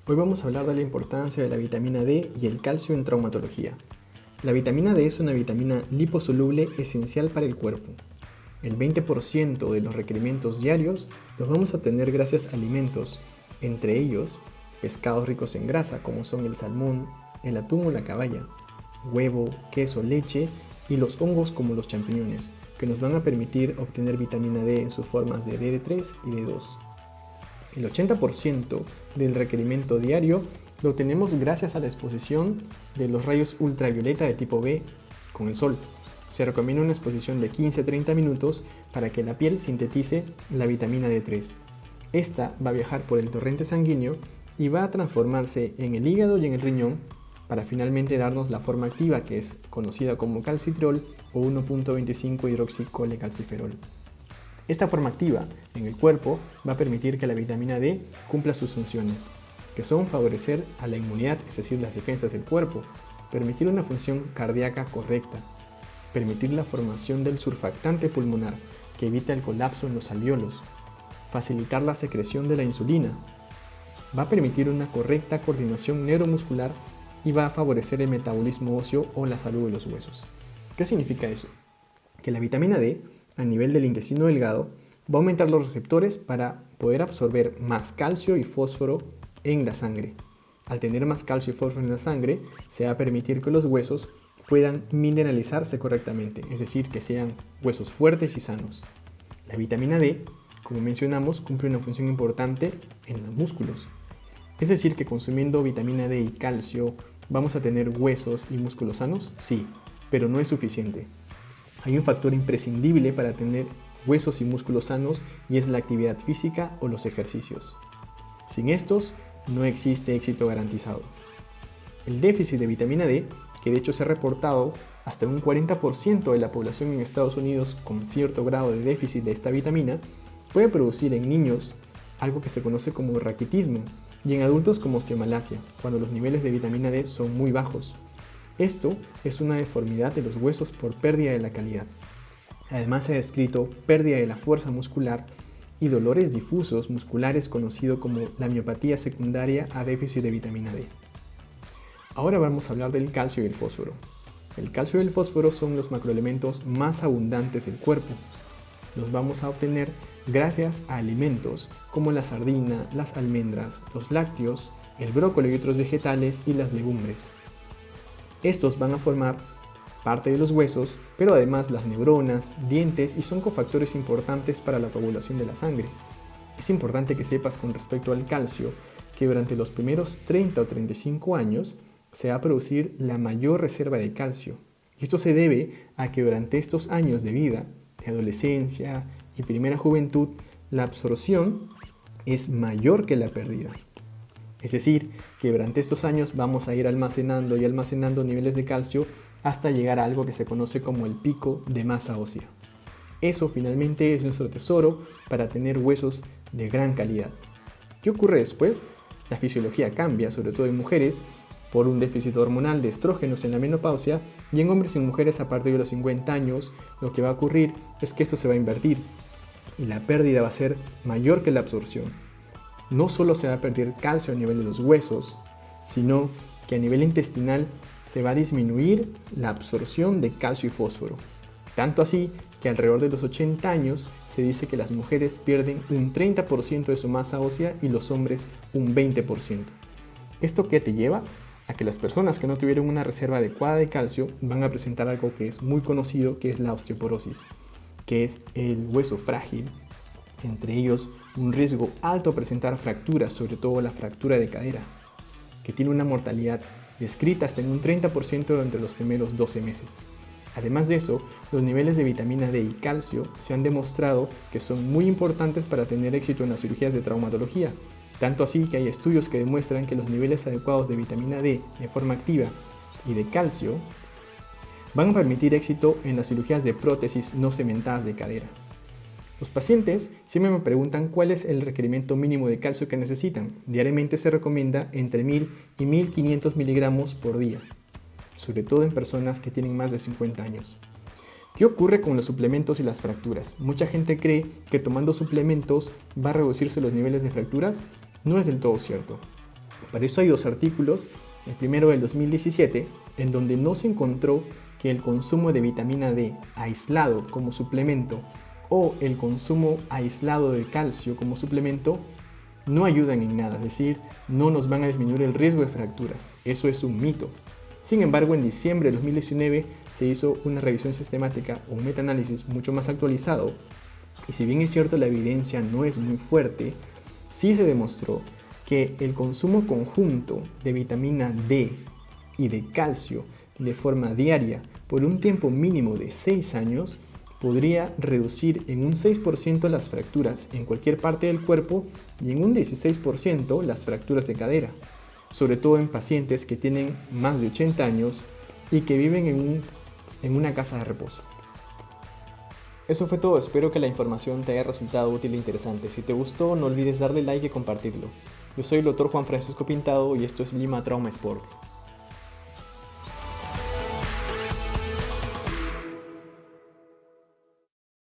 Hoy vamos a hablar de la importancia de la vitamina D y el calcio en traumatología. La vitamina D es una vitamina liposoluble esencial para el cuerpo. El 20% de los requerimientos diarios los vamos a obtener gracias a alimentos, entre ellos pescados ricos en grasa como son el salmón, el atún o la caballa, huevo, queso, leche y los hongos como los champiñones, que nos van a permitir obtener vitamina D en sus formas de D3 y D2. El 80% del requerimiento diario lo obtenemos gracias a la exposición de los rayos ultravioleta de tipo B con el sol. Se recomienda una exposición de 15 a 30 minutos para que la piel sintetice la vitamina D3. Esta va a viajar por el torrente sanguíneo y va a transformarse en el hígado y en el riñón para finalmente darnos la forma activa que es conocida como calcitriol o 1.25 hidroxicolecalciferol. Esta forma activa en el cuerpo va a permitir que la vitamina D cumpla sus funciones, que son favorecer a la inmunidad, es decir, las defensas del cuerpo, permitir una función cardíaca correcta, permitir la formación del surfactante pulmonar, que evita el colapso en los alvéolos, facilitar la secreción de la insulina, va a permitir una correcta coordinación neuromuscular y va a favorecer el metabolismo óseo o la salud de los huesos. ¿Qué significa eso? Que la vitamina D a nivel del intestino delgado va a aumentar los receptores para poder absorber más calcio y fósforo en la sangre. Al tener más calcio y fósforo en la sangre, se va a permitir que los huesos puedan mineralizarse correctamente, es decir, que sean huesos fuertes y sanos. La vitamina D, como mencionamos, cumple una función importante en los músculos. Es decir, que consumiendo vitamina D y calcio, ¿vamos a tener huesos y músculos sanos? Sí, pero no es suficiente. Hay un factor imprescindible para tener huesos y músculos sanos y es la actividad física o los ejercicios. Sin estos, no existe éxito garantizado. El déficit de vitamina D, que de hecho se ha reportado hasta un 40% de la población en Estados Unidos con cierto grado de déficit de esta vitamina, puede producir en niños algo que se conoce como raquitismo y en adultos como osteomalacia, cuando los niveles de vitamina D son muy bajos. Esto es una deformidad de los huesos por pérdida de la calidad. Además se ha descrito pérdida de la fuerza muscular y dolores difusos musculares conocido como la miopatía secundaria a déficit de vitamina D. Ahora vamos a hablar del calcio y el fósforo. El calcio y el fósforo son los macroelementos más abundantes del cuerpo. Los vamos a obtener gracias a alimentos como la sardina, las almendras, los lácteos, el brócoli y otros vegetales y las legumbres. Estos van a formar parte de los huesos, pero además las neuronas, dientes y son cofactores importantes para la coagulación de la sangre. Es importante que sepas con respecto al calcio que durante los primeros 30 o 35 años se va a producir la mayor reserva de calcio. Y esto se debe a que durante estos años de vida, de adolescencia y primera juventud, la absorción es mayor que la pérdida. Es decir, que durante estos años vamos a ir almacenando y almacenando niveles de calcio hasta llegar a algo que se conoce como el pico de masa ósea. Eso finalmente es nuestro tesoro para tener huesos de gran calidad. ¿Qué ocurre después? La fisiología cambia, sobre todo en mujeres, por un déficit hormonal de estrógenos en la menopausia y en hombres y mujeres a partir de los 50 años lo que va a ocurrir es que esto se va a invertir y la pérdida va a ser mayor que la absorción. No solo se va a perder calcio a nivel de los huesos, sino que a nivel intestinal se va a disminuir la absorción de calcio y fósforo. Tanto así que alrededor de los 80 años se dice que las mujeres pierden un 30% de su masa ósea y los hombres un 20%. ¿Esto qué te lleva? A que las personas que no tuvieron una reserva adecuada de calcio van a presentar algo que es muy conocido, que es la osteoporosis, que es el hueso frágil. Entre ellos, un riesgo alto a presentar fracturas, sobre todo la fractura de cadera, que tiene una mortalidad descrita hasta en un 30% durante los primeros 12 meses. Además de eso, los niveles de vitamina D y calcio se han demostrado que son muy importantes para tener éxito en las cirugías de traumatología, tanto así que hay estudios que demuestran que los niveles adecuados de vitamina D de forma activa y de calcio van a permitir éxito en las cirugías de prótesis no cementadas de cadera. Los pacientes siempre me preguntan cuál es el requerimiento mínimo de calcio que necesitan. Diariamente se recomienda entre 1000 y 1500 miligramos por día, sobre todo en personas que tienen más de 50 años. ¿Qué ocurre con los suplementos y las fracturas? Mucha gente cree que tomando suplementos va a reducirse los niveles de fracturas. No es del todo cierto. Para eso hay dos artículos, el primero del 2017, en donde no se encontró que el consumo de vitamina D aislado como suplemento o el consumo aislado de calcio como suplemento no ayudan en nada, es decir, no nos van a disminuir el riesgo de fracturas. Eso es un mito. Sin embargo, en diciembre de 2019 se hizo una revisión sistemática o un metaanálisis mucho más actualizado, y si bien es cierto la evidencia no es muy fuerte, sí se demostró que el consumo conjunto de vitamina D y de calcio de forma diaria por un tiempo mínimo de 6 años podría reducir en un 6% las fracturas en cualquier parte del cuerpo y en un 16% las fracturas de cadera, sobre todo en pacientes que tienen más de 80 años y que viven en una casa de reposo. Eso fue todo, espero que la información te haya resultado útil e interesante. Si te gustó, no olvides darle like y compartirlo. Yo soy el Dr. Juan Francisco Pintado y esto es Lima Trauma Sports.